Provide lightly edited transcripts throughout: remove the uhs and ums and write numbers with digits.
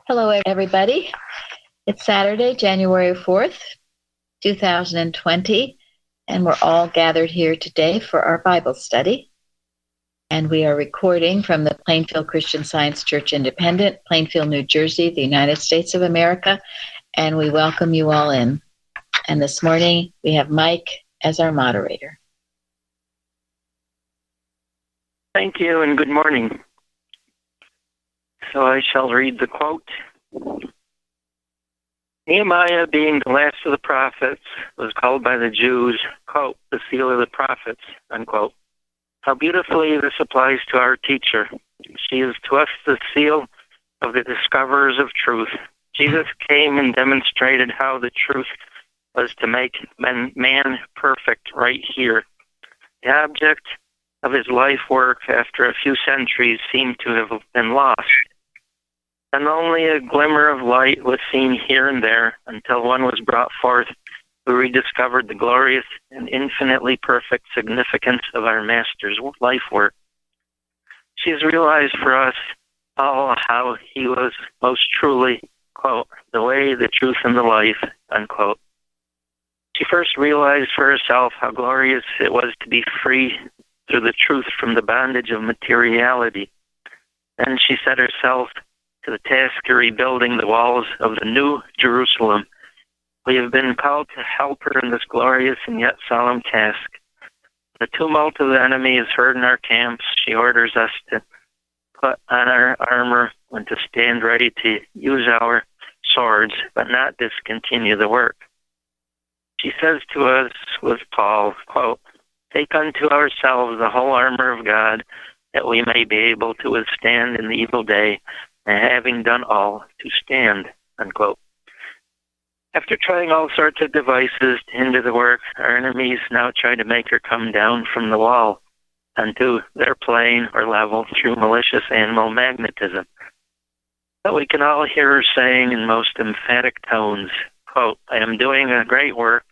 Hello, everybody. It's Saturday, January 4th, 2020, and we're all gathered here today for our Bible study. And we are recording from the Plainfield Christian Science Church Independent, Plainfield, New Jersey, the United States of America, and we welcome you all in. And this morning, we have Mike as our moderator. Thank you, and good morning. So I shall read the quote. Nehemiah, being the last of the prophets, was called by the Jews, quote, the seal of the prophets, unquote. How beautifully this applies to our teacher. She is to us the seal of the discoverers of truth. Jesus came and demonstrated how the truth was to make man perfect right here. The object of his life work after a few centuries seemed to have been lost. And only a glimmer of light was seen here and there until one was brought forth who rediscovered the glorious and infinitely perfect significance of our Master's life work. She has realized for us all how he was most truly, quote, the way, the truth, and the life, unquote. She first realized for herself how glorious it was to be free through the truth from the bondage of materiality. Then she set herself to the task of rebuilding the walls of the new Jerusalem. We have been called to help her in this glorious and yet solemn task. The tumult of the enemy is heard in our camps. She orders us to put on our armor and to stand ready to use our swords, but not discontinue the work. She says to us with Paul, quote, take unto ourselves the whole armor of God, that we may be able to withstand in the evil day, and having done all, to stand, unquote. After trying all sorts of devices to hinder the work, our enemies now try to make her come down from the wall onto their plane or level through malicious animal magnetism. But we can all hear her saying in most emphatic tones, quote, I am doing a great work,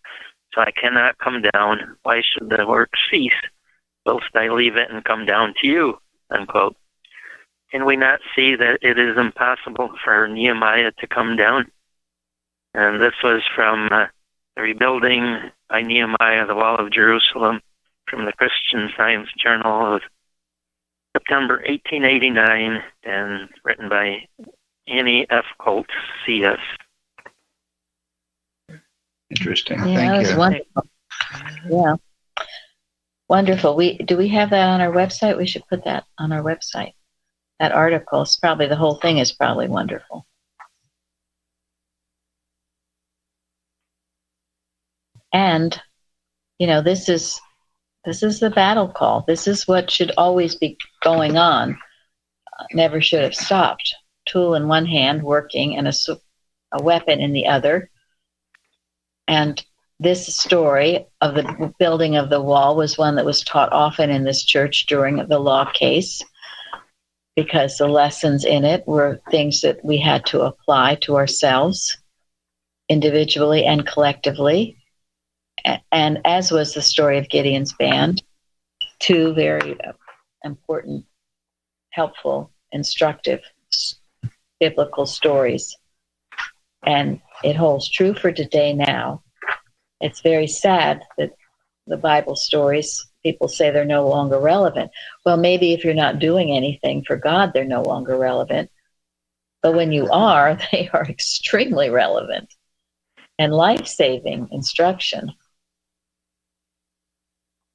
so I cannot come down. Why should the work cease, whilst I leave it and come down to you, unquote. Can we not see that it is impossible for Nehemiah to come down? And this was from the Rebuilding by Nehemiah, the Wall of Jerusalem, from the Christian Science Journal of September 1889, and written by Annie F. Colt, C.S. Interesting. Yeah, Thank that was you. wonderful. Yeah, wonderful. Do we have that on our website? We should put that on our website. That article is probably, the whole thing is probably wonderful. And, you know, this is the battle call. This is what should always be going on. Never should have stopped. Tool in one hand working and a weapon in the other. And this story of the building of the wall was one that was taught often in this church during the law case, because the lessons in it were things that we had to apply to ourselves individually and collectively. And as was the story of Gideon's band, two very important, helpful, instructive biblical stories. And it holds true for today now. It's very sad that the Bible stories, people say they're no longer relevant. Well, maybe if you're not doing anything for God, they're no longer relevant. But when you are, they are extremely relevant and life-saving instruction.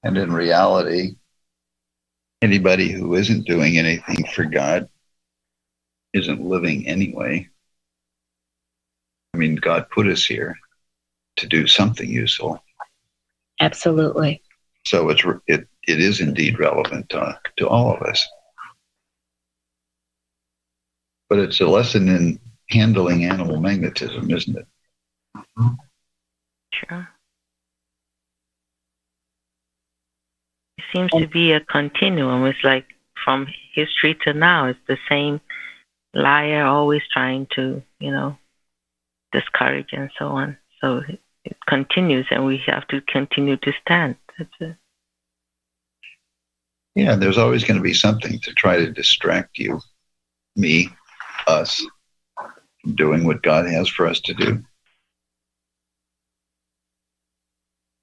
And in reality, anybody who isn't doing anything for God isn't living anyway. I mean, God put us here to do something useful. Absolutely. So it is indeed relevant to all of us. But it's a lesson in handling animal magnetism, isn't it? Mm-hmm. Sure. It seems to be a continuum. It's like from history to now, it's the same liar always trying to, discourage and so on. So it continues, and we have to continue to stand. That's it. Yeah, there's always going to be something to try to distract you, me, us, doing what God has for us to do.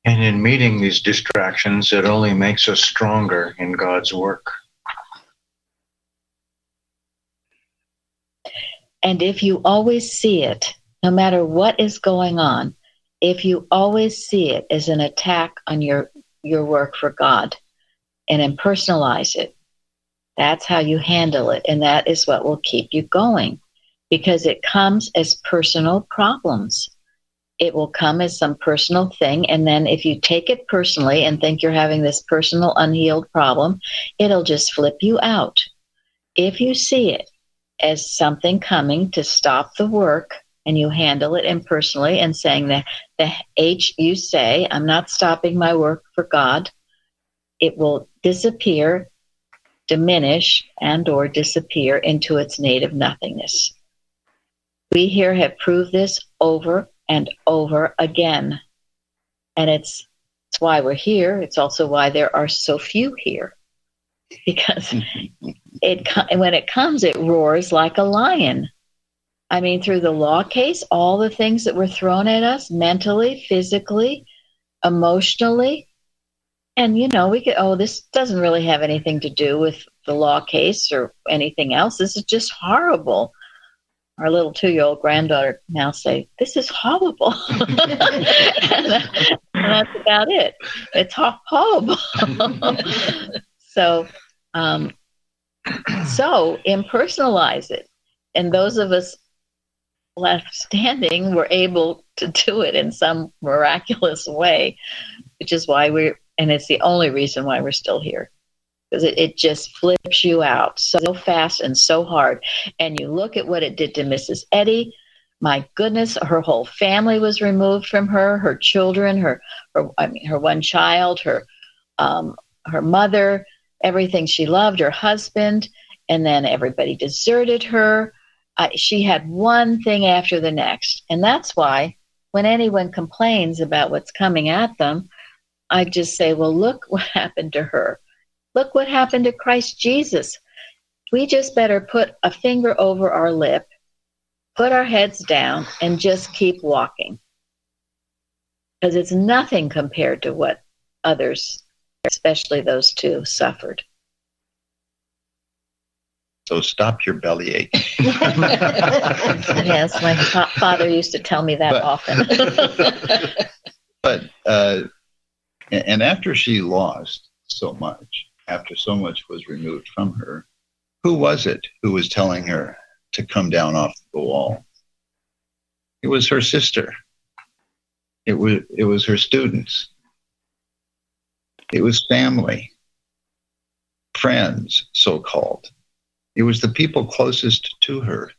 And in meeting these distractions, it only makes us stronger in God's work. And if you always see it, no matter what is going on, if you always see it as an attack on your work for God and impersonalize it, that's how you handle it. And that is what will keep you going, because it comes as personal problems. It will come as some personal thing. And then if you take it personally and think you're having this personal unhealed problem, it'll just flip you out. If you see it as something coming to stop the work, and you handle it impersonally and saying that the H you say, I'm not stopping my work for God, it will disappear, diminish, and or disappear into its native nothingness. We here have proved this over and over again. And it's why we're here. It's also why there are so few here. Because when it comes, it roars like a lion. I mean, through the law case, all the things that were thrown at us mentally, physically, emotionally. And, we could, this doesn't really have anything to do with the law case or anything else. This is just horrible. Our little 2-year-old granddaughter now say, this is horrible. and that's about it. It's horrible. So impersonalize it. And those of us left standing were able to do it in some miraculous way, which is why and it's the only reason why we're still here. Because it just flips you out so fast and so hard. And you look at what it did to Mrs. Eddy. My goodness, her whole family was removed from her children, her one child, her mother, everything she loved, her husband, and then everybody deserted her. She had one thing after the next. And that's why when anyone complains about what's coming at them, I just say, well, look what happened to her. Look what happened to Christ Jesus. We just better put a finger over our lip, put our heads down, and just keep walking. Because it's nothing compared to what others, especially those two, suffered. So stop your bellyache. Yes, my father used to tell me that often. And after she lost so much, after so much was removed from her, who was it who was telling her to come down off the wall? It was her sister. It was her students. It was family, friends, so-called. It was the people closest to her.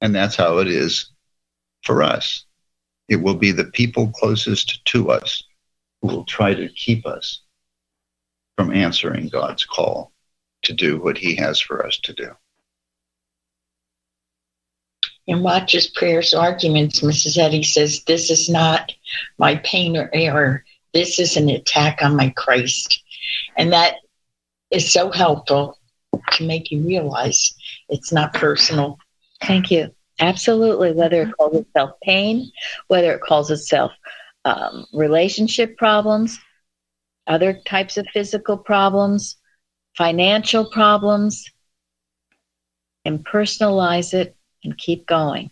And that's how it is for us. It will be the people closest to us who will try to keep us from answering God's call to do what he has for us to do. In Watch's Prayers Arguments, Mrs. Eddy says, this is not my pain or error. This is an attack on my Christ. And that is so helpful to make you realize it's not personal. Thank you. Absolutely. Whether it calls itself pain, whether it calls itself relationship problems, other types of physical problems, financial problems, and personalize it and keep going.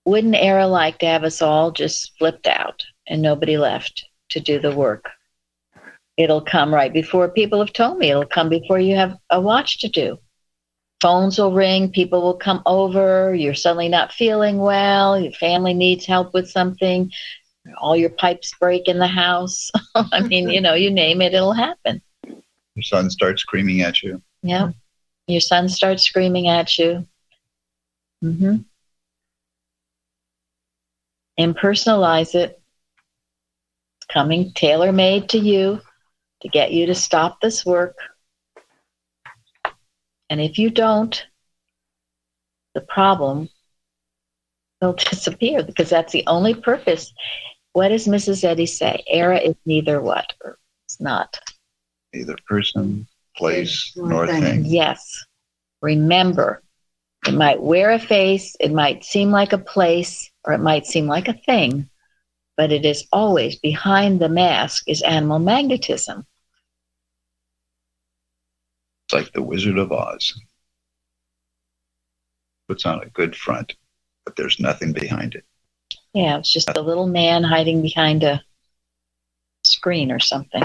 Wouldn't Era like to have us all just flipped out and nobody left to do the work? It'll come right before. People have told me it'll come before you have a watch to do. Phones will ring, people will come over, you're suddenly not feeling well, your family needs help with something, all your pipes break in the house. I mean, you name it, it'll happen. Your son starts screaming at you. Yeah. Your son starts screaming at you. Mm-hmm. Impersonalize it. It's coming tailor-made to you to get you to stop this work. And if you don't, the problem will disappear, because that's the only purpose. What does Mrs. Eddy say? Era is neither what? Or it's not. Neither person, place, nor thing. Yes. Remember, it might wear a face, it might seem like a place, or it might seem like a thing, but it is always behind the mask is animal magnetism. It's like the Wizard of Oz. Puts on a good front, but there's nothing behind it. Yeah, it's just a little man hiding behind a screen or something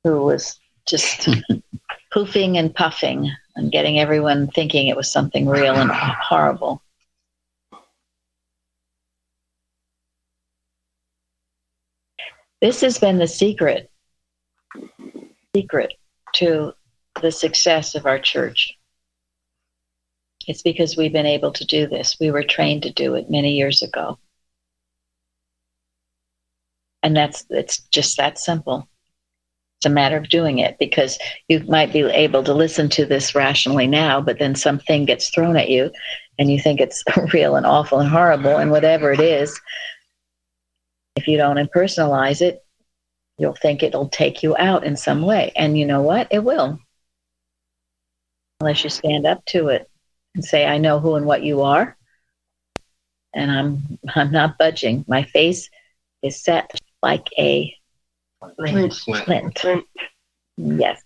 who was just poofing and puffing and getting everyone thinking it was something real and horrible. This has been the secret to the success of our church. It's because we've been able to do this. We were trained to do it many years ago. And it's just that simple. It's a matter of doing it, because you might be able to listen to this rationally now, but then something gets thrown at you and you think it's real and awful and horrible, and whatever it is, if you don't impersonalize it, you'll think it'll take you out in some way. And you know what? It will. Unless you stand up to it and say, I know who and what you are, and I'm not budging. My face is set like a flint. Yes.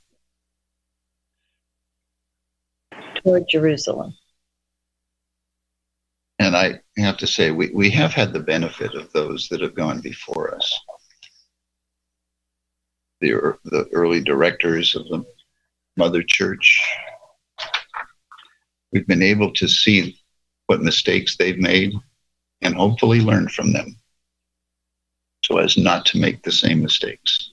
Toward Jerusalem. And I have to say, we have had the benefit of those that have gone before us. The early directors of the Mother Church. We've been able to see what mistakes they've made and hopefully learn from them so as not to make the same mistakes.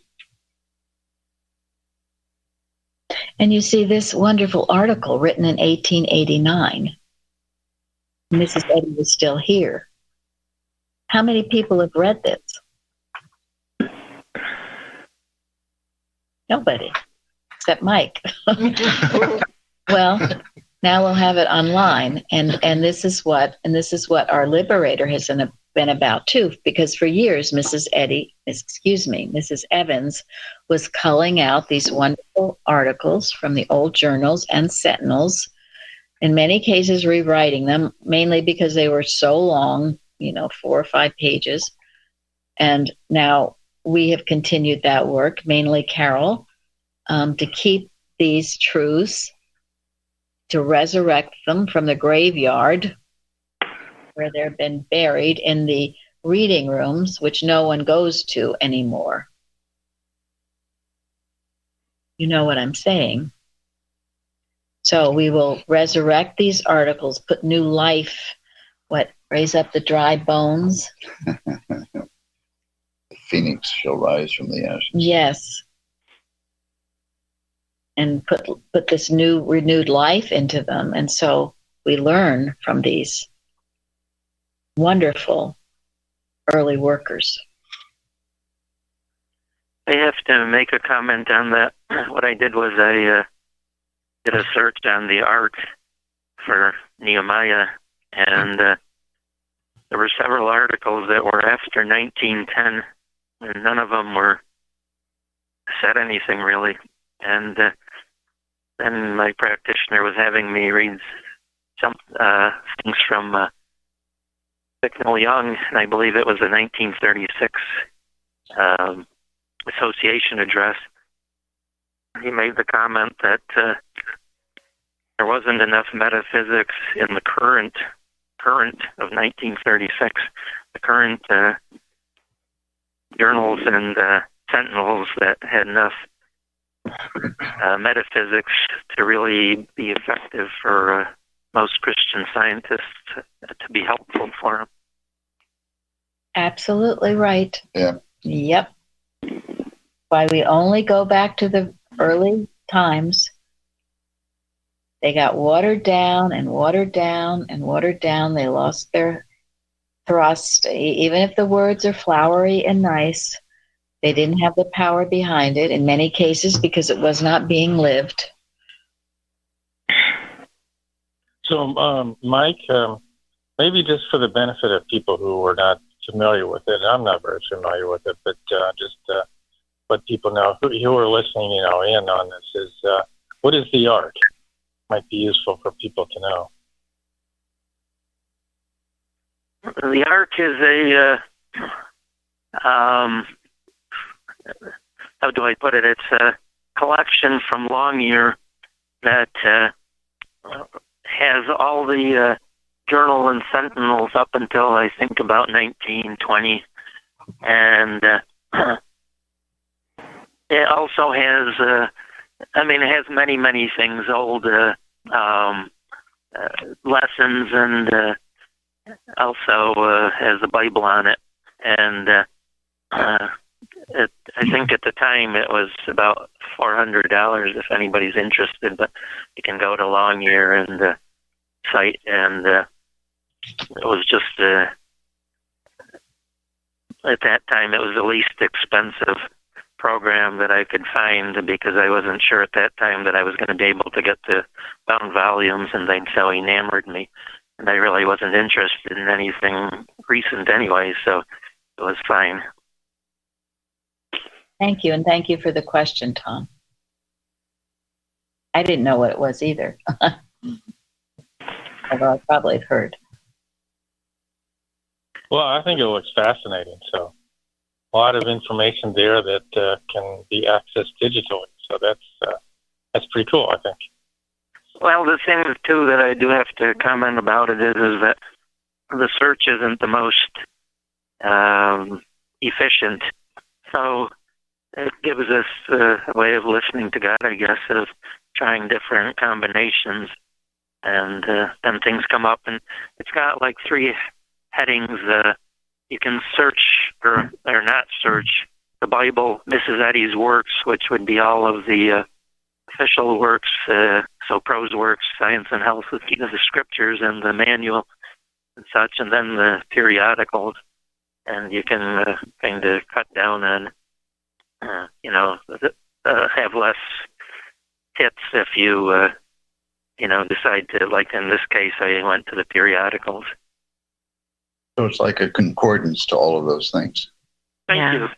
And you see this wonderful article written in 1889. Mrs. Eddy was still here. How many people have read this? Nobody, except Mike. Well, now we'll have it online, and this is what our Liberator has been about too. Because for years, Mrs. Evans was culling out these wonderful articles from the old journals and sentinels. In many cases, rewriting them, mainly because they were so long, 4 or 5 pages. And now we have continued that work, mainly Carol, to keep these truths, to resurrect them from the graveyard where they've been buried in the reading rooms, which no one goes to anymore. You know what I'm saying? So we will resurrect these articles, put new life, raise up the dry bones. The phoenix shall rise from the ashes. Yes. And put this new renewed life into them. And so we learn from these wonderful early workers. I have to make a comment on that. What I did was I did a search on the art for Nehemiah, and there were several articles that were after 1910, and none of them said anything really. And then my practitioner was having me read some things from Bicknell Young, and I believe it was a 1936 association address. He made the comment that there wasn't enough metaphysics in the current of 1936, the current journals and sentinels that had enough metaphysics to really be effective for most Christian scientists to be helpful for them. Absolutely right. Yeah. Yep. Why we only go back to the early times. They got watered down and watered down and watered down. They lost their thrust. Even if the words are flowery and nice, they didn't have the power behind it in many cases because it was not being lived. So, Mike, maybe just for the benefit of people who are not familiar with it, I'm not very familiar with it, but just let people know who are listening, in on this is What is the ark? Might be useful for people to know. The ark is how do I put it? It's a collection from Longyear that has all the journal and sentinels up until I think about 1920, and it also has, it has many things, old lessons, and also has the Bible on it. And I think at the time it was about $400 if anybody's interested, but you can go to Longyear and site, and it was just at that time it was the least expensive program that I could find, because I wasn't sure at that time that I was going to be able to get the bound volumes, and they so enamored me, and I really wasn't interested in anything recent anyway, so it was fine. Thank you, and thank you for the question, Tom. I didn't know what it was either, although I probably have heard. Well, I think it looks fascinating. So a lot of information there that can be accessed digitally. So that's pretty cool, I think. Well, the thing, too, that I do have to comment about it is that the search isn't the most efficient. So it gives us a way of listening to God, I guess, of trying different combinations. And then things come up, and it's got like 3 headings. You can search or not search the Bible, Mrs. Eddy's works, which would be all of the official works, so prose works, science and health, the scriptures and the manual and such, and then the periodicals. And you can kind of cut down on, have less hits if you, decide to, like in this case, I went to the periodicals. So it's like a concordance to all of those things. Thank you.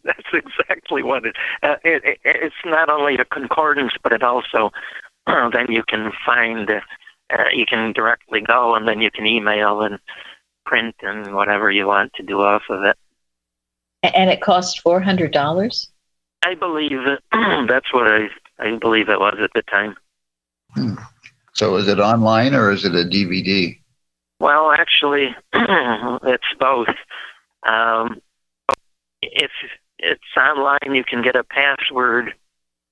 That's exactly what it's not only a concordance, but it also, then you can find, you can directly go, and then you can email and print and whatever you want to do off of it. And it cost $400? I believe that's what I believe it was at the time. So is it online or is it a DVD? Well, actually, it's both. If it's online, you can get a password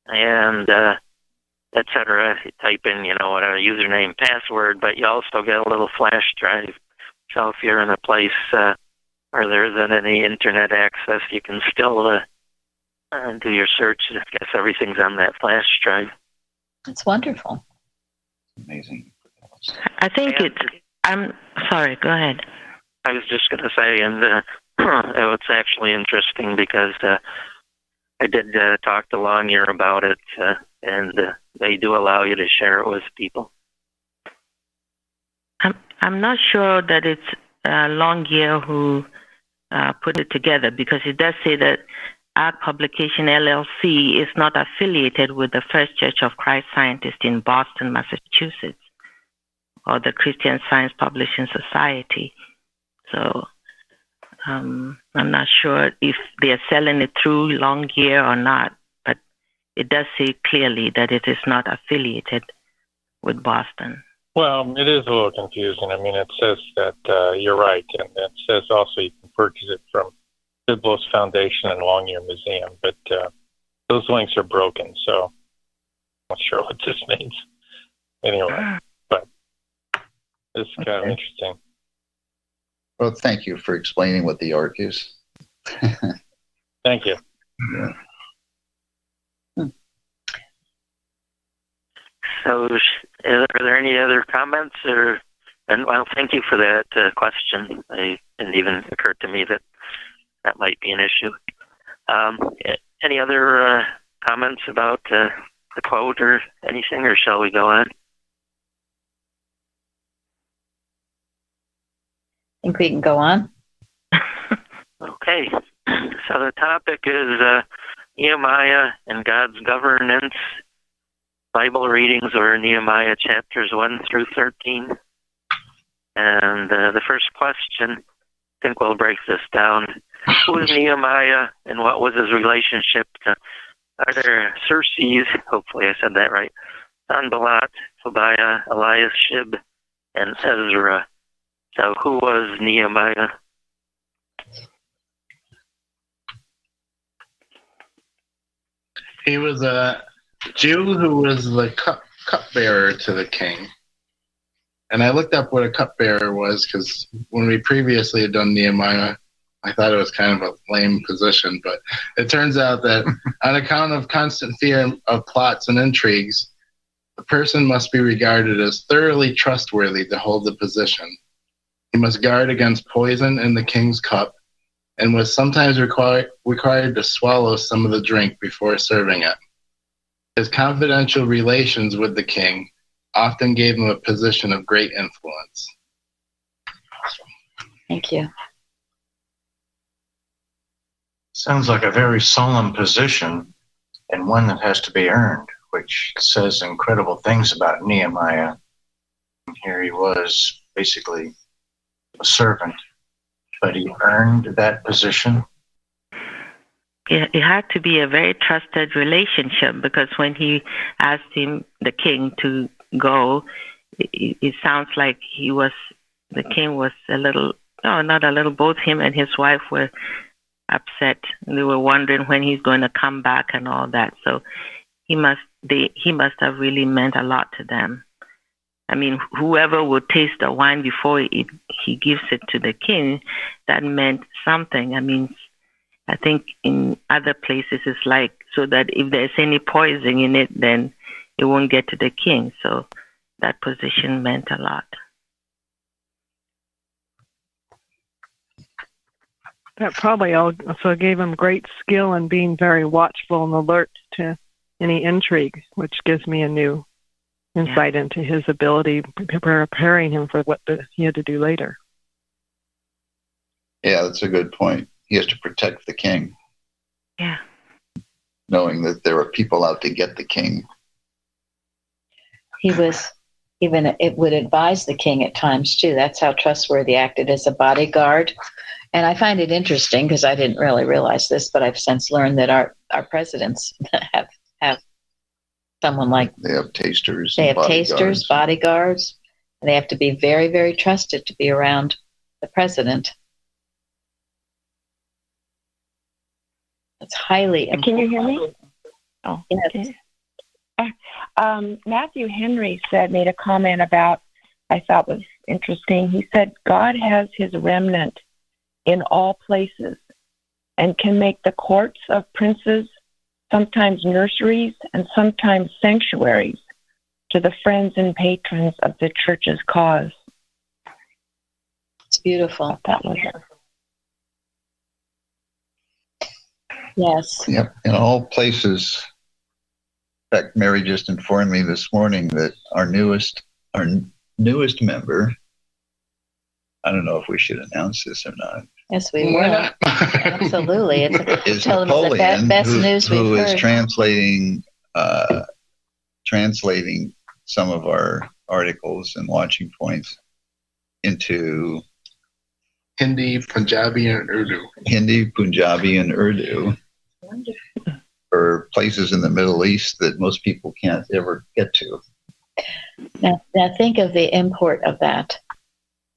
and etc. You type in, whatever username, password, but you also get a little flash drive. So if you're in a place where there isn't any internet access, you can still do your search. I guess everything's on that flash drive. It's wonderful. Amazing. I think I'm sorry, go ahead. I was just going to say, and it's actually interesting because I did talk to Longyear about it, and they do allow you to share it with people. I'm not sure that it's Longyear who put it together, because it does say that our publication LLC is not affiliated with the First Church of Christ Scientists in Boston, Massachusetts, or the Christian Science Publishing Society. So I'm not sure if they're selling it through Longyear or not, but it does say clearly that it is not affiliated with Boston. Well, it is a little confusing. I mean, it says that you're right, and it says also you can purchase it from Biblos Foundation and Longyear Museum, but those links are broken, so I'm not sure what this means. Anyway, but it's kind of interesting. Well, thank you for explaining what the ark is. Thank you. Yeah. So, are there any other comments? And well, thank you for that question. It didn't even occur to me that might be an issue. Any other comments about the quote or anything, or shall we go on? I think we can go on. Okay. So the topic is Nehemiah and God's governance Bible readings were Nehemiah chapters 1 through 13. And the first question, I think we'll break this down. Who was Nehemiah and what was his relationship to other Xerxes, hopefully I said that right, Sanballat, Tobiah, Eliashib, and Ezra. So who was Nehemiah? He was a Jew who was the cupbearer to the king. And I looked up what a cupbearer was because when we previously had done Nehemiah, I thought it was kind of a lame position. But it turns out that on account of constant fear of plots and intrigues, the person must be regarded as thoroughly trustworthy to hold the position. He must guard against poison in the king's cup and was sometimes required to swallow some of the drink before serving it. His confidential relations with the king often gave him a position of great influence. Thank you. Sounds like a very solemn position and one that has to be earned, which says incredible things about Nehemiah. Here he was basically a servant, but he earned that position. It had to be a very trusted relationship because when he asked the king, to go, it sounds like the king was both him and his wife were upset. They were wondering when he's going to come back and all that. So he must have really meant a lot to them. I mean, whoever would taste the wine before he gives it to the king, that meant something. I mean, I think in other places it's like so that if there's any poison in it, then it won't get to the king. So that position meant a lot. That probably also gave him great skill in being very watchful and alert to any intrigue, which gives me a new insight into his ability, preparing him for what he had to do later. Yeah, that's a good point. He has to protect the king. Yeah. Knowing that there are people out to get the king. He was it would advise the king at times too. That's how trustworthy acted as a bodyguard. And I find it interesting because I didn't really realize this, but I've since learned that our presidents have someone like they have tasters. They have tasters, bodyguards. And they have to be very, very trusted to be around the president. It's highly important. Can you hear me? Oh, yes. Okay. Matthew Henry made a comment about, I thought was interesting. He said, God has his remnant in all places and can make the courts of princes sometimes nurseries and sometimes sanctuaries to the friends and patrons of the church's cause. It's beautiful. That was it. Yes. Yep. In all places. In fact, Mary just informed me this morning that our newest member, I don't know if we should announce this or not. Yes, we will. Absolutely. Is tell Napoleon, them the best news we've who is heard. translating some of our articles and watching points into Hindi, Punjabi, and Urdu. For places in the Middle East that most people can't ever get to. Now think of the import of that.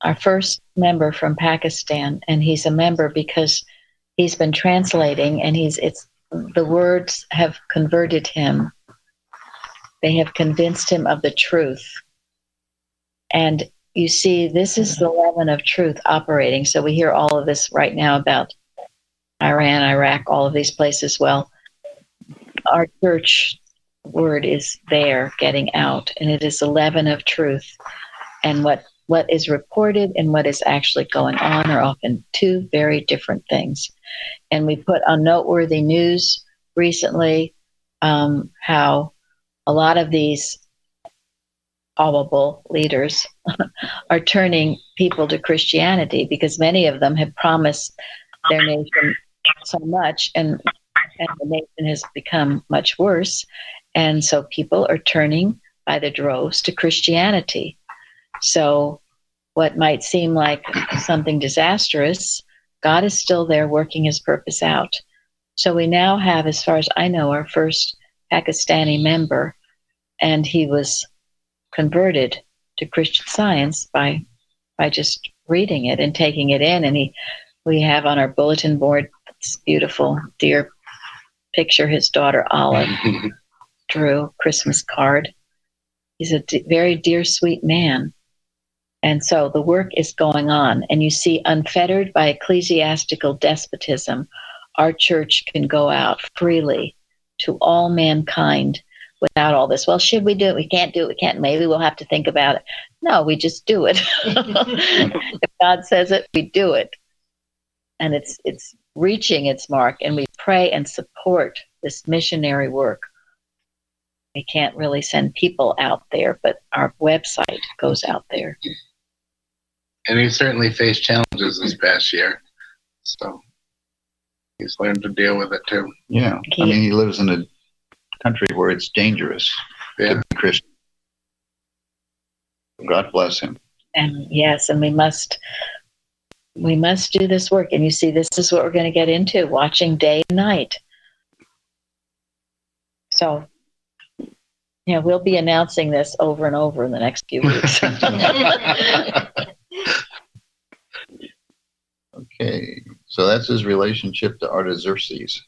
Our first member from Pakistan, and he's a member because he's been translating, and the words have converted him. They have convinced him of the truth. And you see, this is the leaven of truth operating. So we hear all of this right now about Iran, Iraq, all of these places. Well, our church word is there getting out, and it is the leaven of truth. And what is reported and what is actually going on are often two very different things. And we put on Noteworthy News recently how a lot of these probable leaders are turning people to Christianity because many of them have promised their nation so much, and the nation has become much worse. And so people are turning by the droves to Christianity. So what might seem like something disastrous, God is still there working his purpose out. So we now have, as far as I know, our first Pakistani member, and he was converted to Christian Science by just reading it and taking it in. And we have on our bulletin board this beautiful dear picture his daughter Olive drew, Christmas card. He's a very dear, sweet man. And so the work is going on. And you see, unfettered by ecclesiastical despotism, our church can go out freely to all mankind without all this. Well, should we do it? We can't do it. We can't. Maybe we'll have to think about it. No, we just do it. If God says it, we do it. And it's reaching its mark. And we pray and support this missionary work. We can't really send people out there, but our website goes out there. And he certainly faced challenges this past year. So he's learned to deal with it too. Yeah. I mean, he lives in a country where it's dangerous to be Christian. God bless him. And yes, and we must do this work. And you see, this is what we're going to get into, watching day and night. So, we'll be announcing this over and over in the next few weeks. Okay, so that's his relationship to Artaxerxes.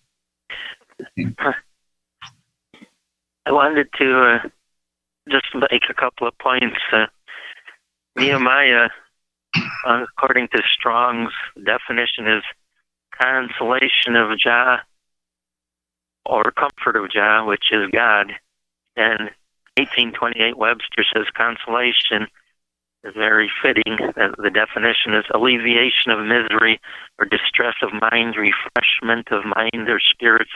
I wanted to just make a couple of points. Nehemiah, according to Strong's definition, is consolation of Jah, or comfort of Jah, which is God. And 1828 Webster says consolation is very fitting. The definition is alleviation of misery or distress of mind, refreshment of mind or spirits.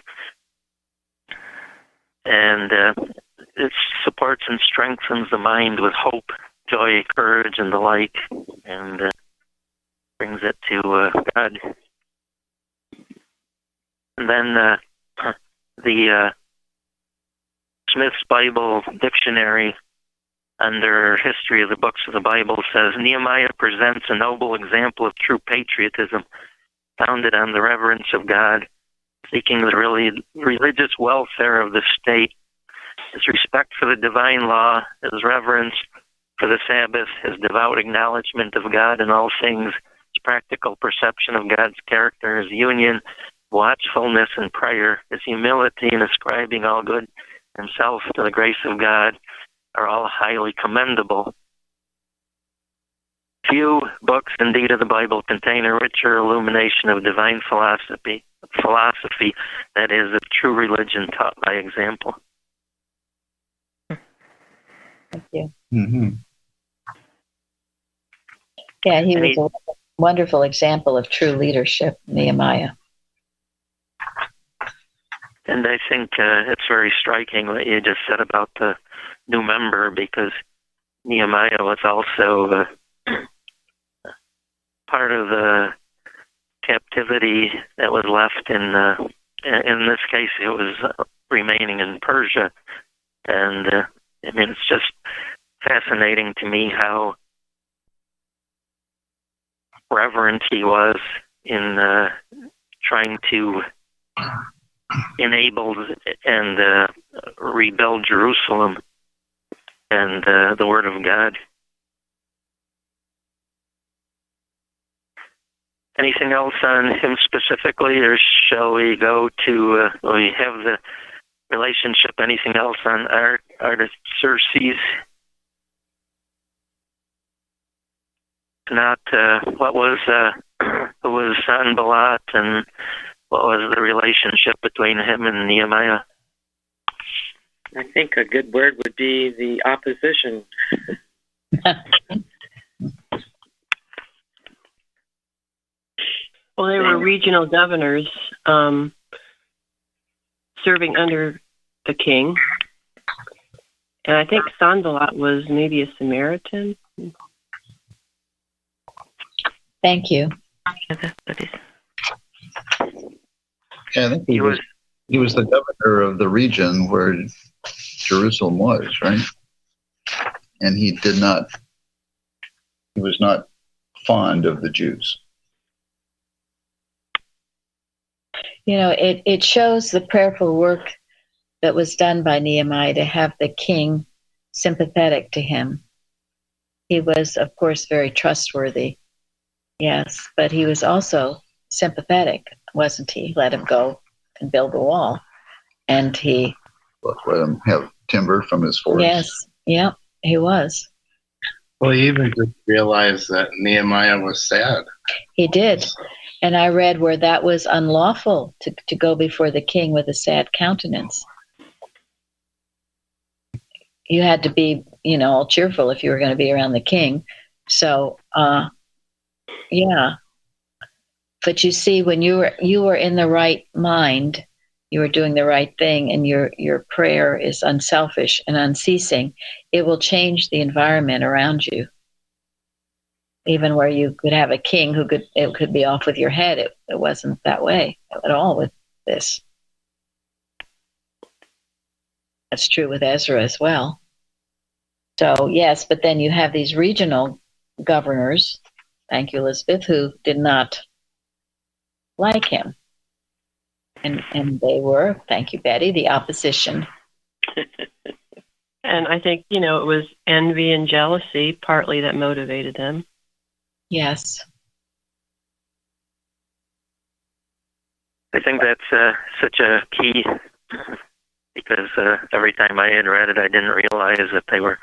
And it supports and strengthens the mind with hope, joy, courage, and the like, and brings it to God. And then the Smith's Bible Dictionary, under History of the Books of the Bible, says Nehemiah presents a noble example of true patriotism, founded on the reverence of God, seeking the religious welfare of the state, his respect for the divine law, his reverence for the Sabbath, his devout acknowledgement of God in all things, his practical perception of God's character, his union, watchfulness, and prayer, his humility in ascribing all good himself to the grace of God, are all highly commendable. Few books, indeed, of the Bible contain a richer illumination of divine philosophy, that is, of true religion taught by example. Thank you. Mm-hmm. Yeah, he was a wonderful example of true leadership, Nehemiah. And I think it's very striking what you just said about the new member, because Nehemiah was also part of the captivity that was left in this case, it was remaining in Persia. And I mean, it's just fascinating to me how reverent he was in trying to enable and rebuild Jerusalem and the Word of God. Anything else on him specifically, or shall we go to, we have the relationship, anything else on Artaxerxes? Not, what was, who was Sanballat, and what was the relationship between him and Nehemiah? I think a good word would be the opposition. Well, they were regional governors serving under the king. And I think Sanballat was maybe a Samaritan. Thank you. Yeah, I think he was the governor of the region where Jerusalem was, right? And he was not fond of the Jews. It shows the prayerful work that was done by Nehemiah to have the king sympathetic to him. He was, of course, very trustworthy, yes, but he was also sympathetic, wasn't he? Let him go and build the wall. And he... let him have timber from his forest. Yes, yeah, he was. Well, he even just realized that Nehemiah was sad. He did. And I read where that was unlawful to go before the king with a sad countenance. You had to be, all cheerful if you were going to be around the king. So, yeah. But you see, when you were in the right mind, you were doing the right thing, and your prayer is unselfish and unceasing, it will change the environment around you. Even where you could have a king it could be off with your head. It wasn't that way at all with this. That's true with Ezra as well. So, yes, but then you have these regional governors, thank you, Elizabeth, who did not like him. And they were, thank you, Betty, the opposition. And I think, it was envy and jealousy partly that motivated him. Yes. I think that's such a key, because every time I had read it, I didn't realize that they were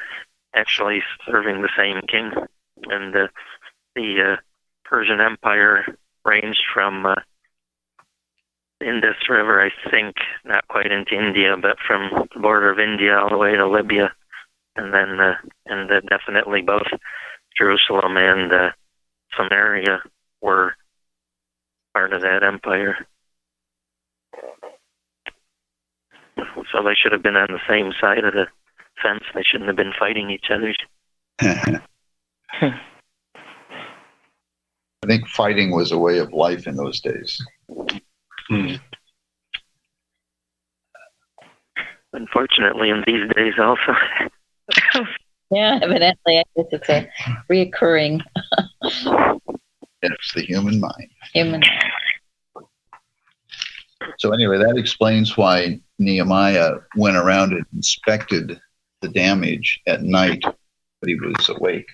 actually serving the same king. And the Persian Empire ranged from the Indus River, I think, not quite into India, but from the border of India all the way to Libya, and then definitely both Jerusalem and Samaria were part of that empire. So they should have been on the same side of the fence. They shouldn't have been fighting each other. I think fighting was a way of life in those days. Unfortunately, in these days also. Yeah, evidently, I guess it's a reoccurring. It's the human mind. So anyway, that explains why Nehemiah went around and inspected the damage at night, but he was awake.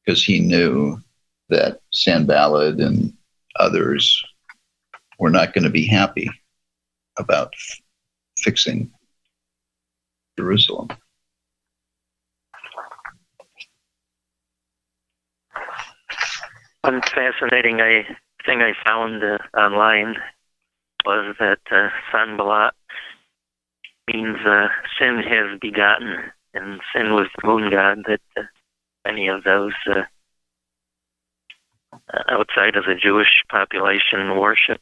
Because he knew that Sanballat and others were not going to be happy about fixing Jerusalem. One fascinating thing I found online was that Sanballat means sin has begotten, and sin was the moon god that many of those outside of the Jewish population worship.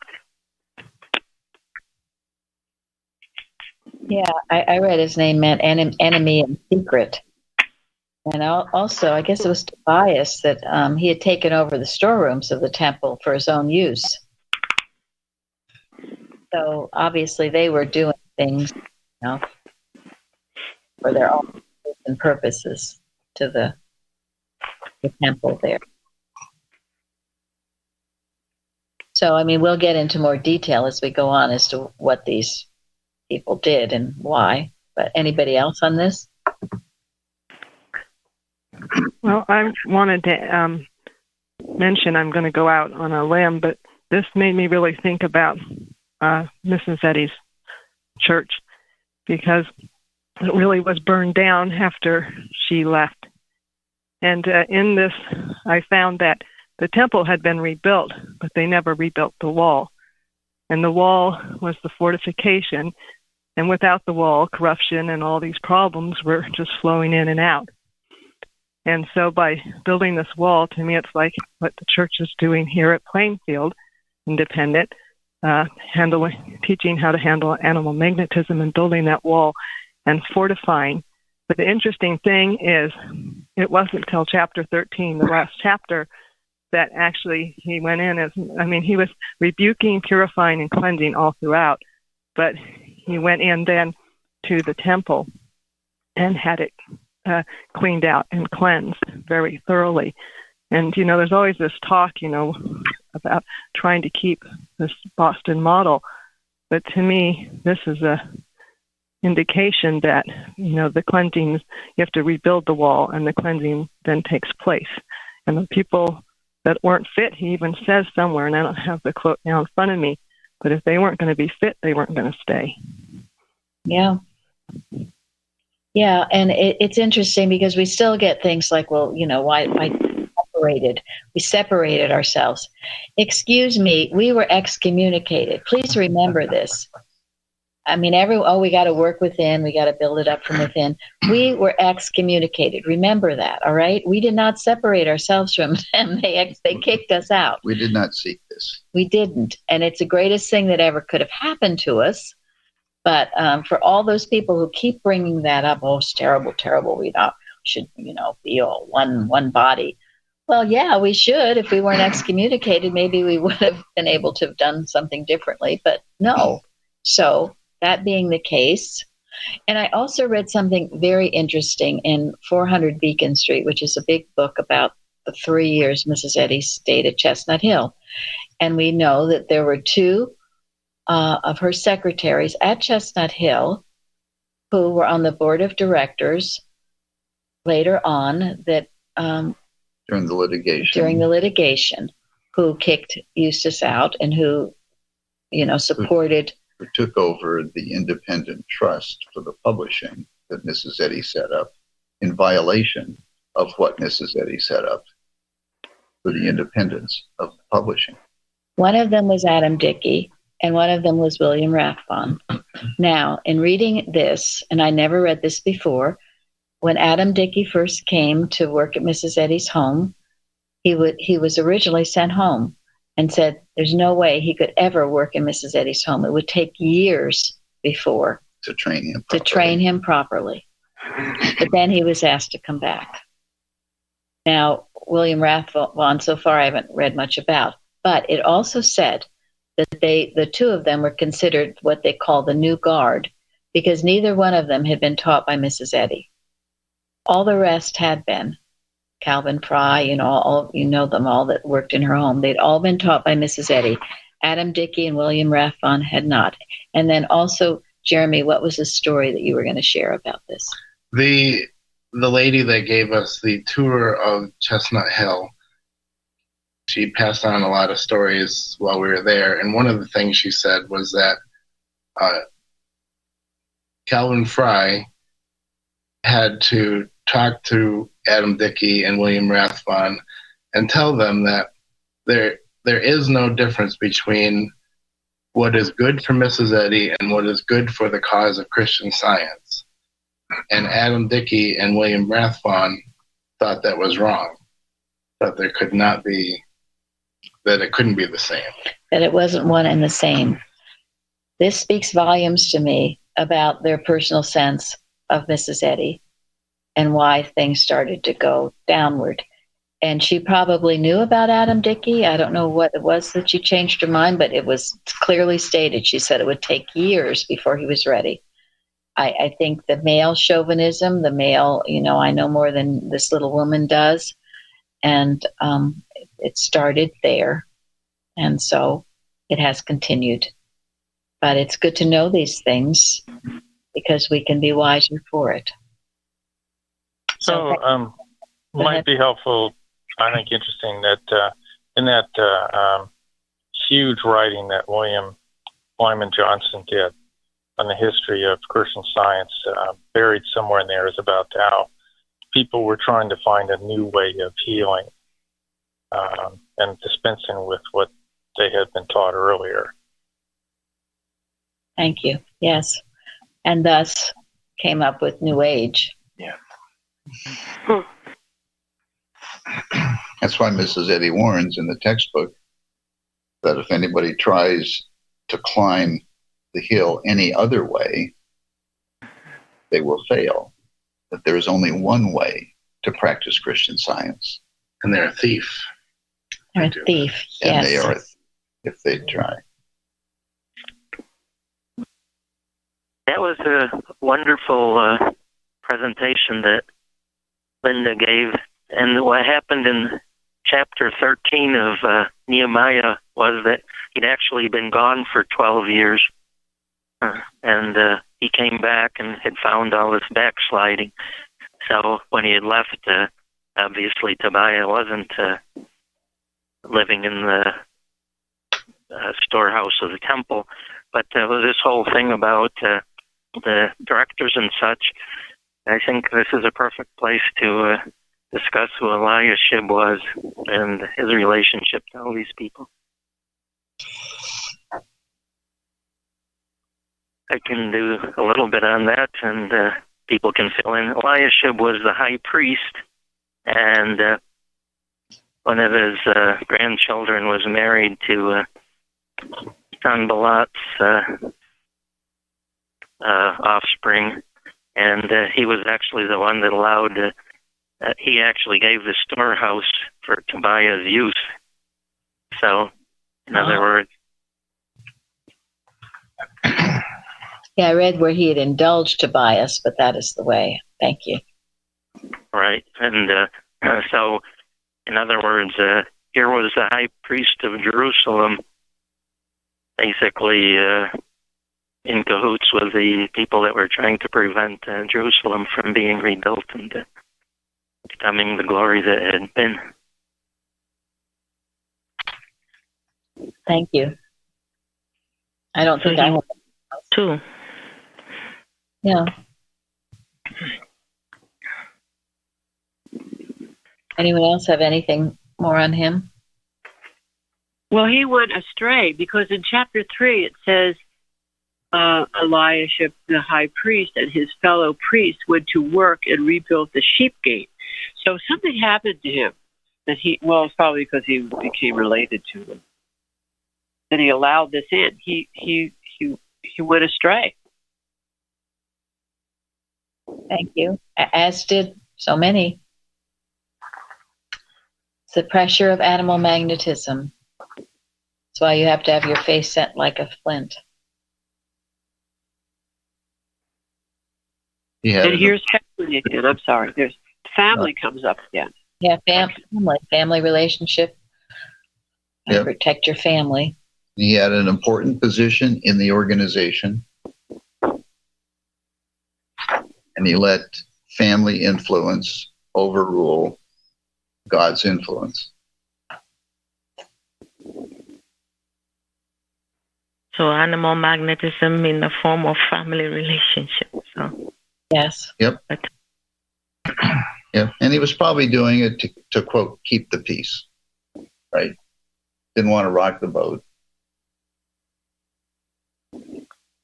Yeah, I read his name meant enemy in secret. And also, I guess it was Tobias that he had taken over the storerooms of the temple for his own use. So obviously they were doing things, for their own purposes to the temple there. So, we'll get into more detail as we go on as to what these people did and why. But anybody else on this? Well, I wanted to mention, I'm going to go out on a limb, but this made me really think about Mrs. Eddy's church, because it really was burned down after she left. And in this, I found that the temple had been rebuilt, but they never rebuilt the wall. And the wall was the fortification. And without the wall, corruption and all these problems were just flowing in and out. And so by building this wall, to me, it's like what the church is doing here at Plainfield Independent, teaching how to handle animal magnetism and building that wall and fortifying. But the interesting thing is, it wasn't until chapter 13, the last chapter, that actually he went in he was rebuking, purifying, and cleansing all throughout. But he went in then to the temple and had it cleaned out and cleansed very thoroughly. And, there's always this talk, about trying to keep this Boston model. But to me, this is a indication that, the cleansing, you have to rebuild the wall, and the cleansing then takes place. And the people that weren't fit, he even says somewhere, and I don't have the quote now in front of me, but if they weren't going to be fit, they weren't going to stay. Yeah. Yeah, and it's interesting because we still get things like, well, why separated? We separated ourselves. Excuse me, we were excommunicated. Please remember this. I mean, we got to work within, we got to build it up from within. We were excommunicated. Remember that, all right? We did not separate ourselves from them. They kicked us out. We did not seek this. We didn't, and it's the greatest thing that ever could have happened to us. But for all those people who keep bringing that up, oh, it's terrible, terrible. We should, be all one body. Well, yeah, we should. If we weren't excommunicated, maybe we would have been able to have done something differently. But no. So that being the case, and I also read something very interesting in 400 Beacon Street, which is a big book about the 3 years Mrs. Eddy stayed at Chestnut Hill. And we know that there were two of her secretaries at Chestnut Hill who were on the board of directors later on that during the litigation who kicked Eustace out and who supported who took over the independent trust for the publishing that Mrs. Eddy set up in violation of what Mrs. Eddy set up for the independence of publishing. One of them was Adam Dickey, and one of them was William Rathbone. Now, in reading this, and I never read this before, when Adam Dickey first came to work at Mrs. Eddy's home, he was originally sent home and said there's no way he could ever work in Mrs. Eddy's home. It would take years before to train him properly. But then he was asked to come back. Now, William Rathbone, so far I haven't read much about, but it also said that the two of them were considered what they call the new guard because neither one of them had been taught by Mrs. Eddy. All the rest had been. Calvin Fry, all them all that worked in her home. They'd all been taught by Mrs. Eddy. Adam Dickey and William Rathbone had not. And then also, Jeremy, what was the story that you were going to share about this? The lady that gave us the tour of Chestnut Hill, she passed on a lot of stories while we were there. And one of the things she said was that Calvin Fry had to talk to Adam Dickey and William Rathbone and tell them that there is no difference between what is good for Mrs. Eddy and what is good for the cause of Christian Science. And Adam Dickey and William Rathbone thought that was wrong, that there could not be, that it couldn't be the same. That it wasn't one and the same. This speaks volumes to me about their personal sense of Mrs. Eddy and why things started to go downward. And she probably knew about Adam Dickey. I don't know what it was that she changed her mind, but it was clearly stated. She said it would take years before he was ready. I think the male chauvinism, the male, I know more than this little woman does. And it started there. And so it has continued. But it's good to know these things because we can be wiser for it. So might be helpful, I think interesting that in that huge writing that William Wyman Johnson did on the history of Christian Science, buried somewhere in there is about how people were trying to find a new way of healing and dispensing with what they had been taught earlier. Thank you. Yes. And thus came up with New Age. Yeah. That's why Mrs. Eddy warns in the textbook that if anybody tries to climb the hill any other way, they will fail. That there is only one way to practice Christian Science. And they're a thief. They're a thief, yes. And they are if they try. That was a wonderful presentation that Linda gave. And what happened in chapter 13 of Nehemiah was that he'd actually been gone for 12 years. And he came back and had found all this backsliding. So when he had left, obviously Tobiah wasn't living in the storehouse of the temple. But there was this whole thing about the directors and such. I think this is a perfect place to discuss who Eliashib was and his relationship to all these people. I can do a little bit on that, and people can fill in. Eliashib was the high priest, and one of his grandchildren was married to Sanballat's offspring, and he was actually the one that allowed, he actually gave the storehouse for Tobiah's use. So, in other words, yeah, I read where he had indulged Tobias, but that is the way. Thank you. Right, and so, in other words, here was the high priest of Jerusalem, basically in cahoots with the people that were trying to prevent Jerusalem from being rebuilt and becoming the glory that it had been. Thank you. I don't think I have too. Yeah. Anyone else have anything more on him? Well, he went astray because in chapter 3 it says Eliashib, the high priest, and his fellow priests went to work and rebuilt the sheep gate. So something happened to him that it's probably because he became related to them, that he allowed this in. He went astray. Thank you. As did so many. It's the pressure of animal magnetism. That's why you have to have your face set like a flint. Yeah. And here's family again. I'm sorry. There's family comes up again. Yeah, family relationship. Yep. Protect your family. He had an important position in the organization, and he let family influence overrule God's influence. So animal magnetism in the form of family relationship. So yes. Yep. Yep. And he was probably doing it to quote, keep the peace, right? Didn't want to rock the boat.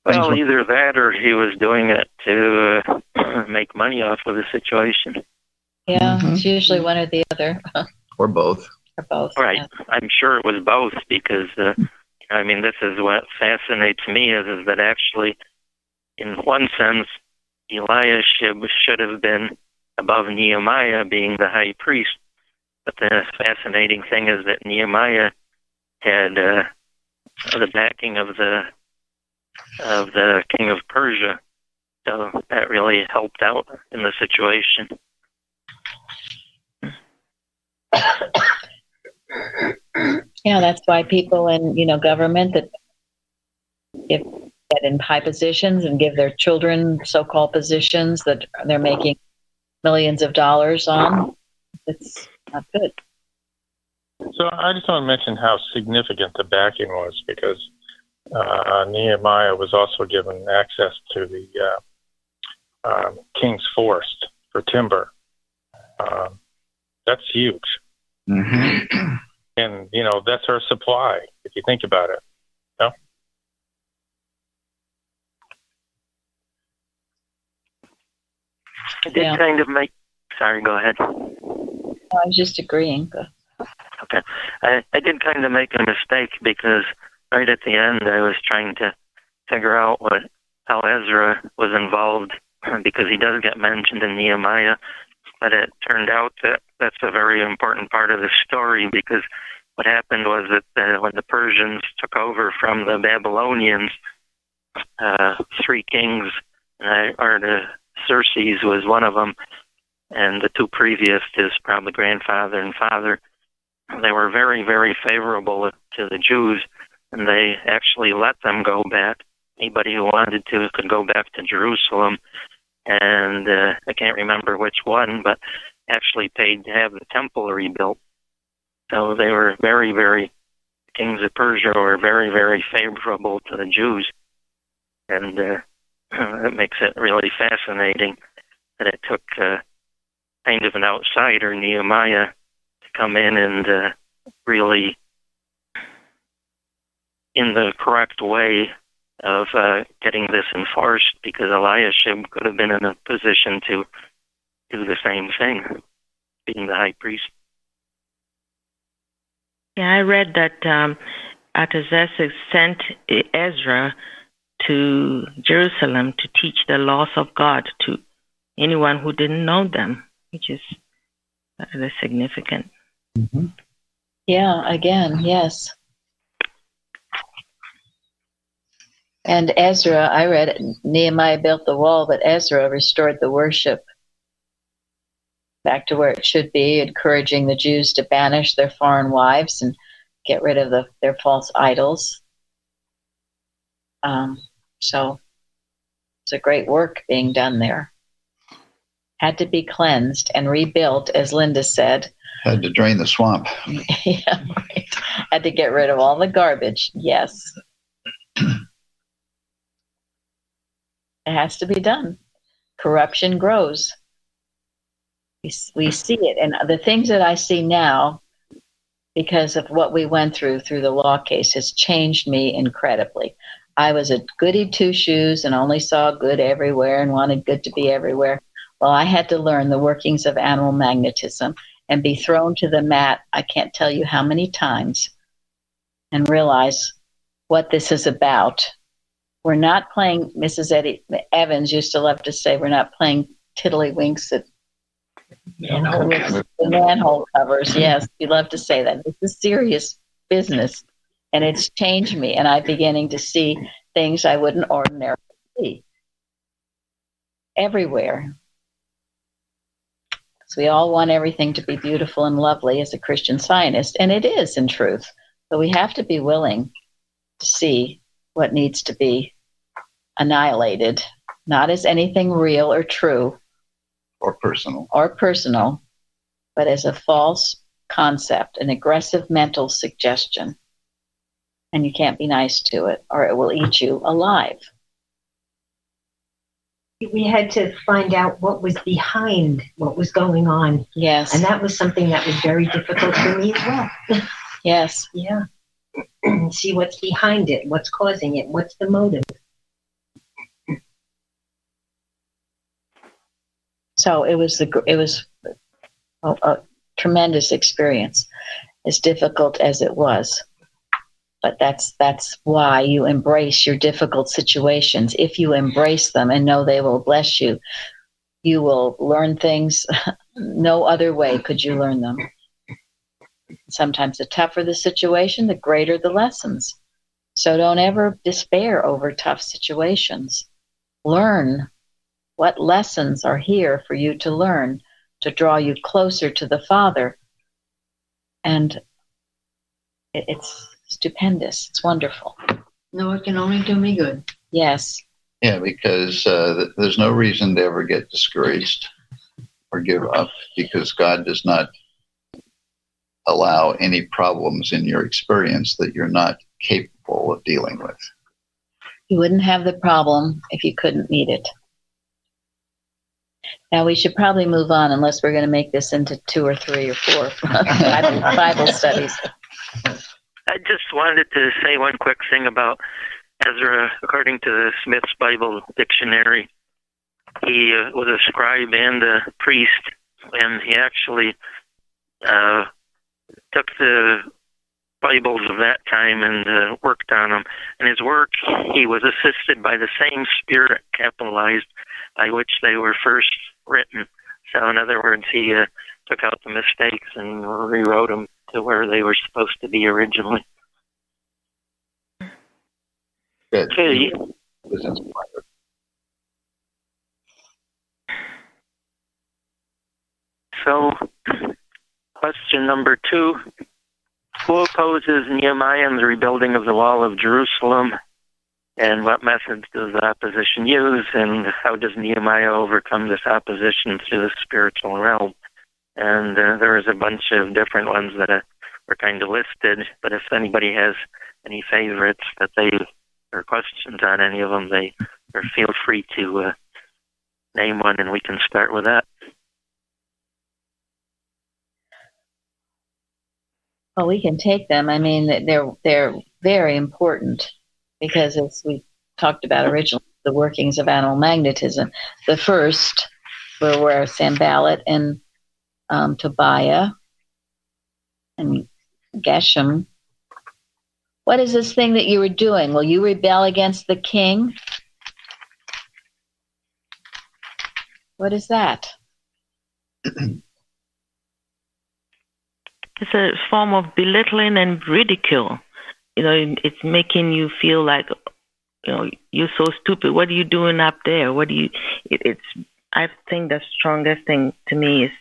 Well, either that or he was doing it to make money off of the situation. Yeah, It's usually one or the other. Or both. Or both. Right. Yeah. I'm sure it was both because, this is what fascinates me is that actually, in one sense, Eliashib should have been above Nehemiah being the high priest. But the fascinating thing is that Nehemiah had the backing of the king of Persia. So that really helped out in the situation. Yeah, that's why people in government that get in high positions and give their children so-called positions that they're making millions of dollars on. It's not good. So I just want to mention how significant the backing was because Nehemiah was also given access to the king's forest for timber. That's huge. Mm-hmm. And, that's our supply, if you think about it. No? I did kind of make... Sorry, go ahead. I was just agreeing. Okay. I did kind of make a mistake because right at the end I was trying to figure out how Ezra was involved because he does get mentioned in Nehemiah, but it turned out that that's a very important part of the story because what happened was that when the Persians took over from the Babylonians, three kings, or the Xerxes was one of them, and the two previous, his probably grandfather and father, they were very, very favorable to the Jews, and they actually let them go back. Anybody who wanted to could go back to Jerusalem, and I can't remember which one, but actually paid to have the temple rebuilt. So they were very, very, kings of Persia were very, very favorable to the Jews. And it makes it really fascinating that it took kind of an outsider, Nehemiah, to come in and really, in the correct way of getting this enforced, because Eliashib could have been in a position to do the same thing, being the high priest. Yeah, I read that Artaxerxes sent Ezra to Jerusalem to teach the laws of God to anyone who didn't know them, which is rather significant. Mm-hmm. Yeah, again, yes. And Ezra, I read Nehemiah built the wall, but Ezra restored the worship back to where it should be, encouraging the Jews to banish their foreign wives and get rid of their false idols. So it's a great work being done there. Had to be cleansed and rebuilt, as Linda said. Had to drain the swamp. Yeah, right. Had to get rid of all the garbage. Yes. It has to be done. Corruption grows. We see it. And the things that I see now, because of what we went through the law case, has changed me incredibly. I was a goody two-shoes and only saw good everywhere and wanted good to be everywhere. Well, I had to learn the workings of animal magnetism and be thrown to the mat, I can't tell you how many times, and realize what this is about. We're not playing, Mrs. Eddie Evans used to love to say, we're not playing tiddlywinks at the manhole covers. Yes, you love to say that. This is serious business, and it's changed me, and I'm beginning to see things I wouldn't ordinarily see everywhere. So we all want everything to be beautiful and lovely as a Christian Zionist, and it is in truth. But we have to be willing to see what needs to be annihilated, not as anything real or true or personal, but as a false concept, an aggressive mental suggestion. And you can't be nice to it, or it will eat you alive. We had to find out what was behind what was going on. Yes. And that was something that was very difficult for me as well. Yes. Yeah. See what's behind it, what's causing it, what's the motive. So it was a tremendous experience, as difficult as it was. But that's why you embrace your difficult situations. If you embrace them and know they will bless you, you will learn things. No other way could you learn them. Sometimes the tougher the situation, the greater the lessons. So don't ever despair over tough situations. Learn what lessons are here for you to learn, to draw you closer to the Father. And it's stupendous. It's wonderful. No, it can only do me good. Yes. Yeah, because there's no reason to ever get discouraged or give up, because God does not allow any problems in your experience that you're not capable of dealing with. You wouldn't have the problem if you couldn't meet it. Now, we should probably move on, unless we're going to make this into 2 or 3 or 4 Bible studies. I just wanted to say one quick thing about Ezra. According to the Smith's Bible Dictionary, he was a scribe and a priest, and he actually took the Bibles of that time and worked on them. In his work, he was assisted by the same Spirit, capitalized, by which they were first written. So in other words, he took out the mistakes and rewrote them to where they were supposed to be originally. Good. Okay. was inspired. So, question number 2. Who opposes Nehemiah in the rebuilding of the wall of Jerusalem? And what methods does the opposition use? And how does Nehemiah overcome this opposition through the spiritual realm? And there is a bunch of different ones that were kind of listed. But if anybody has any favorites or questions on any of them, or feel free to name one, and we can start with that. Well, we can take them. I mean, they're very important because, as we talked about originally, the workings of animal magnetism. The first were Sanballat and Tobiah and Geshem. What is this thing that you were doing? Will you rebel against the king? What is that? It's a form of belittling and ridicule. It's making you feel like, you're so stupid. What are you doing up there? I think the strongest thing to me is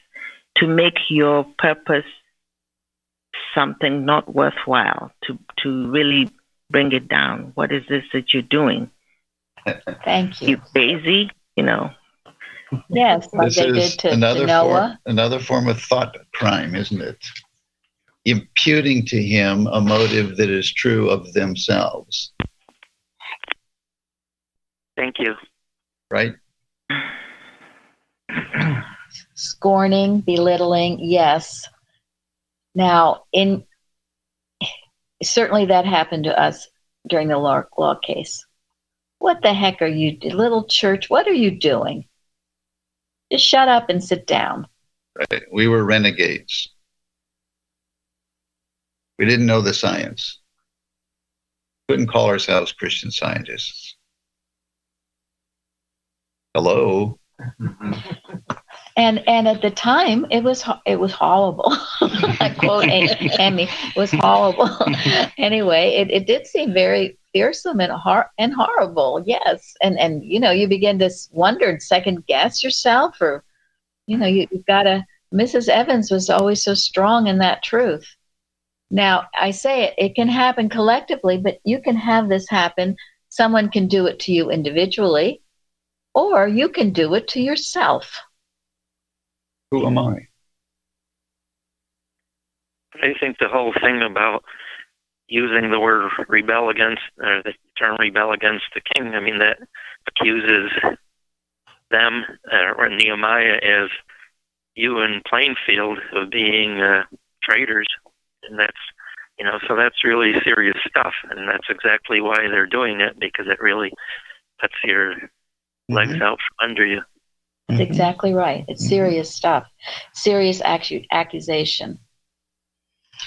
to make your purpose something not worthwhile, to really bring it down. What is this that you're doing? Thank you. You crazy, Yes, like they did to Noah. Another form of thought crime, isn't it? Imputing to him a motive that is true of themselves. Thank you. Right? Scorning, belittling, yes. Now, certainly that happened to us during the law case. What the heck are you, little church? What are you doing? Just shut up and sit down. Right. We were renegades. We didn't know the science. Couldn't call ourselves Christian Scientists. Hello. And at the time, it was horrible. I quote Amy, it was horrible. Anyway, it did seem very fearsome and horrible. Yes, and you begin to wonder and second guess yourself, or you've got to. Mrs. Evans was always so strong in that truth. Now, I say it can happen collectively, but you can have this happen. Someone can do it to you individually, or you can do it to yourself. Who am I? I think the whole thing about using the word rebel against, or the term rebel against the king, I mean, that accuses them, or Nehemiah, as you in Plainfield of being traitors. And that's, so that's really serious stuff. And that's exactly why they're doing it, because it really puts your legs out from under you. That's exactly right. It's serious stuff, serious accusation.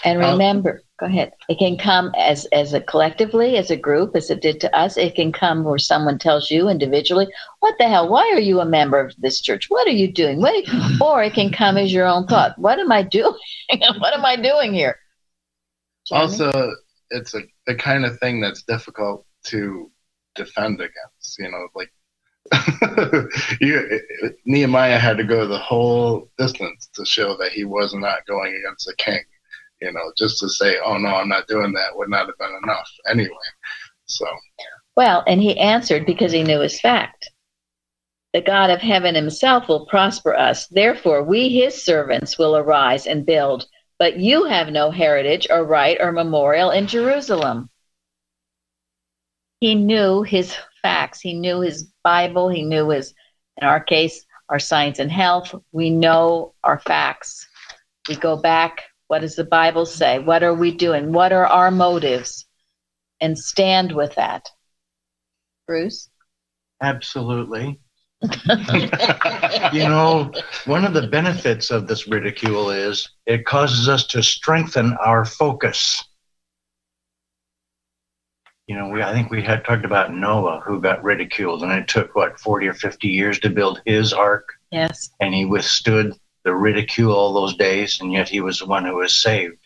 And remember, go ahead. It can come as a collectively, as a group, as it did to us. It can come where someone tells you individually, "What the hell? Why are you a member of this church? What are you doing?" Or it can come as your own thought. What am I doing? What am I doing here? Jeremy? Also, it's the kind of thing that's difficult to defend against. Nehemiah had to go the whole distance to show that he was not going against the king. Just to say, "Oh no, I'm not doing that," would not have been enough anyway. So, well, and he answered because he knew his fact. The God of heaven himself will prosper us. Therefore, we, his servants, will arise and build. But you have no heritage or right or memorial in Jerusalem. He knew his facts. He knew his Bible. He knew in our case, our science and health. We know our facts. We go back. What does the Bible say? What are we doing? What are our motives? And stand with that. Bruce? Absolutely. One of the benefits of this ridicule is it causes us to strengthen our focus. I think we had talked about Noah, who got ridiculed, and it took 40 or 50 years to build his ark. Yes. And he withstood the ridicule all those days, and yet he was the one who was saved.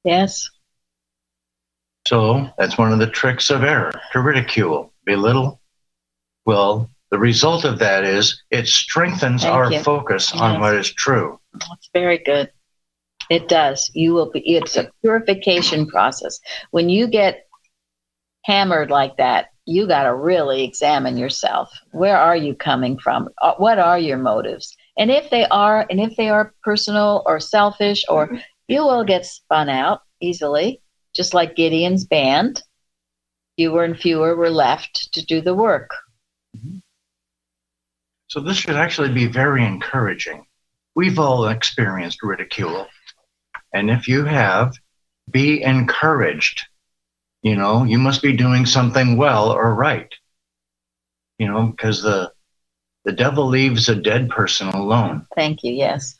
Yes. So that's one of the tricks of error, to ridicule, belittle, Well, the result of that is it strengthens our focus on what is true. That's very good. It does. It's a purification process. When you get hammered like that, you got to really examine yourself. Where are you coming from? What are your motives? And if they are personal or selfish, or you will get spun out easily, just like Gideon's band. Fewer and fewer were left to do the work. So this should actually be very encouraging. We've all experienced ridicule. And if you have, be encouraged. You know, you must be doing something well or right. You know, because the devil leaves a dead person alone. Thank you, yes.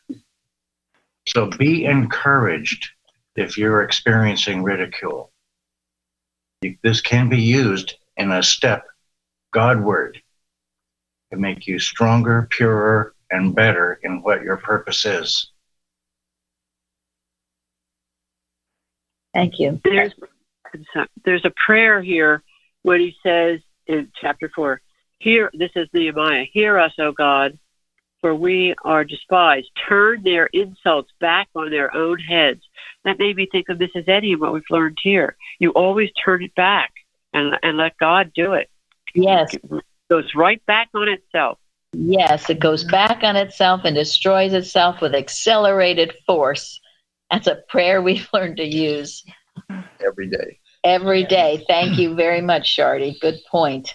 So be encouraged if you're experiencing ridicule. This can be used in a step Godward to make you stronger, purer, and better in what your purpose is. Thank you. There's a prayer here when he says in chapter 4, this is Nehemiah, hear us, O God, for we are despised. Turn their insults back on their own heads. That made me think of Mrs. Eddy and what we've learned here. You always turn it back and let God do it. Yes. It goes right back on itself. Yes, it goes back on itself and destroys itself with accelerated force. That's a prayer we've learned to use. Every day. Every day. Thank you very much, Shardy. Good point.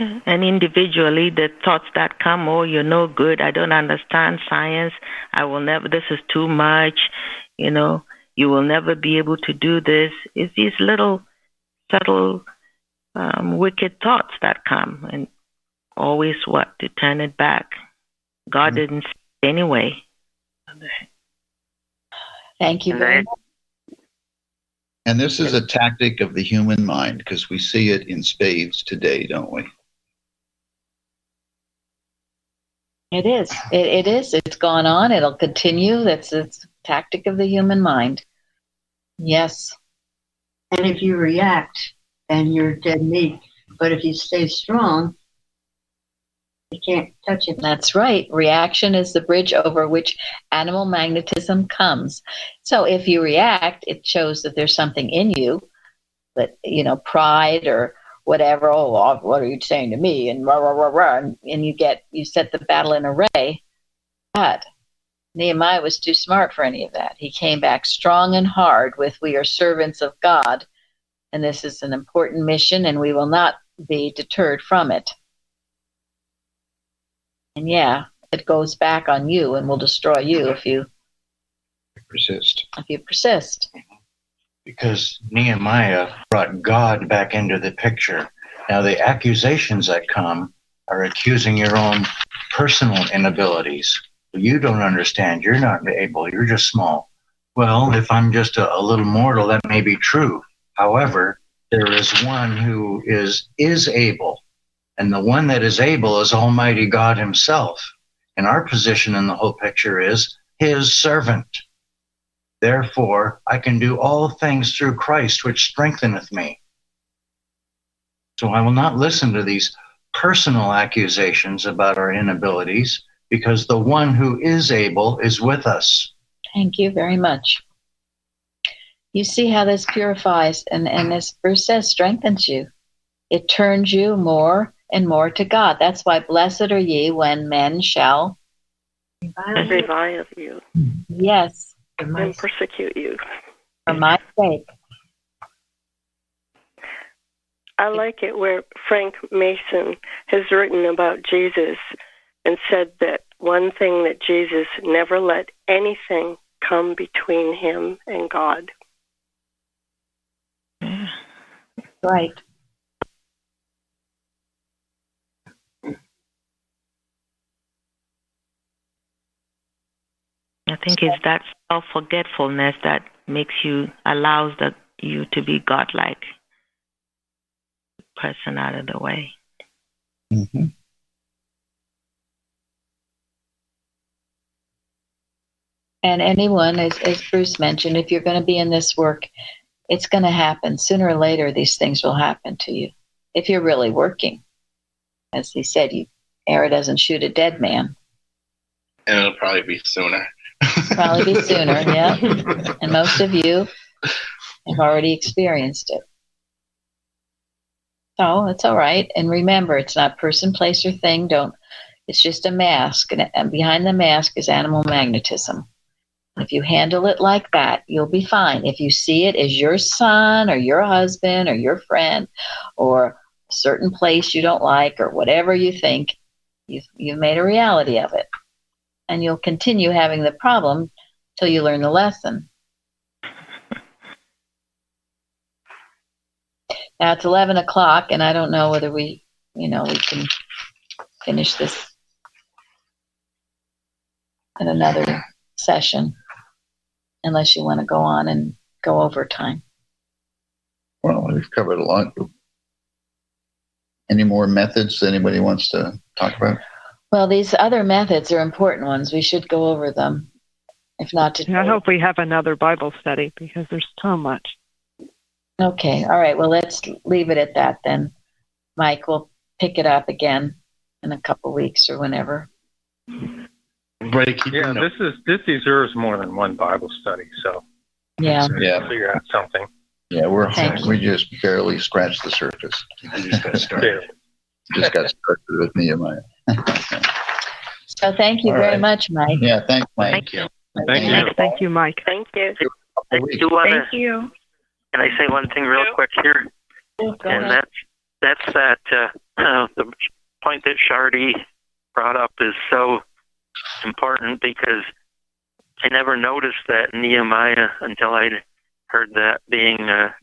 And individually, the thoughts that come, oh, you're no good, I don't understand science, I will never, this is too much, you know, you will never be able to do this. It's these little subtle wicked thoughts that come, and always to turn it back. God didn't say it anyway. Thank you very much. And this is a tactic of the human mind, because we see it in spades today, don't we? It is. It is. It's gone on. It'll continue. It's a tactic of the human mind. Yes. And if you react, then you're dead meat. But if you stay strong, you can't touch it. That's right. Reaction is the bridge over which animal magnetism comes. So if you react, it shows that there's something in you, that, you know, pride or whatever. Oh, what are you saying to me? And rah, rah, rah, rah. And you set the battle in array. But Nehemiah was too smart for any of that. He came back strong and hard with, we are servants of God, and this is an important mission, and we will not be deterred from it. And yeah, it goes back on you and will destroy you if you persist. Because Nehemiah brought God back into the picture. Now the accusations that come are accusing your own personal inabilities. You don't understand. You're not able. You're just small. Well, if I'm just a little mortal, that may be true. However, there is one who is able. And the one that is able is Almighty God himself. And our position in the whole picture is his servant. Therefore, I can do all things through Christ, which strengtheneth me. So I will not listen to these personal accusations about our inabilities, because the one who is able is with us. Thank you very much. You see how this purifies and as Bruce says, strengthens you. It turns you more and more to God. That's why blessed are ye when men shall revile you. Yes. And persecute you. For my sake. I like it where Frank Mason has written about Jesus and said that one thing that Jesus never let anything come between him and God. Right. I think it's that self-forgetfulness that allows you to be godlike. Person out of the way. Mm-hmm. And anyone, as Bruce mentioned, if you're going to be in this work, it's going to happen. Sooner or later, these things will happen to you if you're really working. as he said, arrow doesn't shoot a dead man. And it'll probably be sooner. Probably be sooner, yeah. And most of you have already experienced it. So it's all right. And remember, it's not person, place, or thing. It's just a mask. And behind the mask is animal magnetism. If you handle it like that, you'll be fine. If you see it as your son or your husband or your friend or a certain place you don't like or whatever you think, you've made a reality of it. And you'll continue having the problem till you learn the lesson. Now it's 11 o'clock, and I don't know whether we can finish this in another session, unless you want to go on and go overtime. Well, we've covered a lot. Any more methods anybody wants to talk about? Well, these other methods are important ones. We should go over them, if not today. I hope we have another Bible study because there's so much. Okay, all right. Well, let's leave it at that then. Mike, we'll pick it up again in a couple weeks or whenever. This deserves more than one Bible study. So figure out something. Yeah, we just barely scratched the surface. We just got started. Just got started with Nehemiah. So thank you very much, Mike. Yeah, thanks, Mike. Thank you. Thank you, Mike. Thank you. Thank you. Can I say one thing real quick here? And that's the point that Shardy brought up is so important, because I never noticed that in Nehemiah until I'd heard that being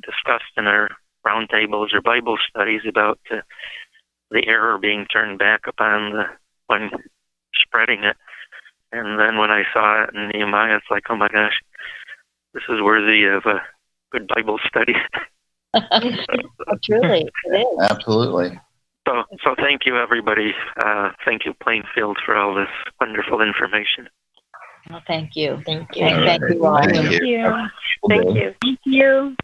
discussed in our roundtables or Bible studies about the error being turned back upon the one spreading it. And then when I saw it in Nehemiah, it's like, oh my gosh, this is worthy of a good Bible study. Truly, it is. Absolutely. So thank you, everybody. Thank you, Plainfield, for all this wonderful information. Well, thank you. Thank you. Thank you all. Thank you. Thank you. Thank you. Thank you.